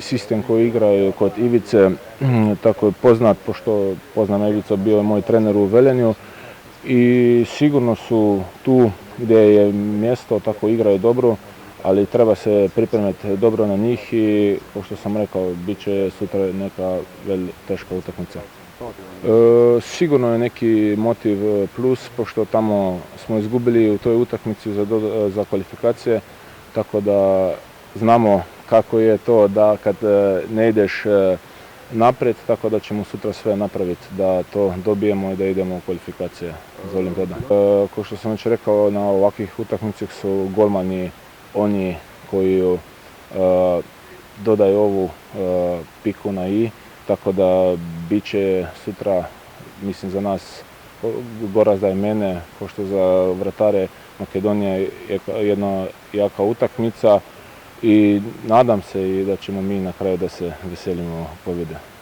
sistem koji igraju kod Ivice, tako je poznat, pošto poznam Ivicu, bio je moj trener u Velenju i sigurno su tu gdje je mjesto, tako igraju dobro, ali treba se pripremiti dobro na njih i, kao što sam rekao, bit će sutra neka teška utakmica. Sigurno je neki motiv plus, pošto tamo smo izgubili u toj utakmici za kvalifikacije, tako da znamo kako je to da kad ne ideš naprijed, tako da ćemo sutra sve napraviti da to dobijemo i da idemo u kvalifikacije za Olimpijadu. Kao što sam već rekao, na ovakvih utakmicah su golmani oni koji dodaju ovu piku na i, tako da bit će sutra, mislim, za nas, Gorazda i mene, kao što za vratare Makedonija, je jedna jaka utakmica i nadam se i da ćemo mi na kraju da se veselimo pobjede.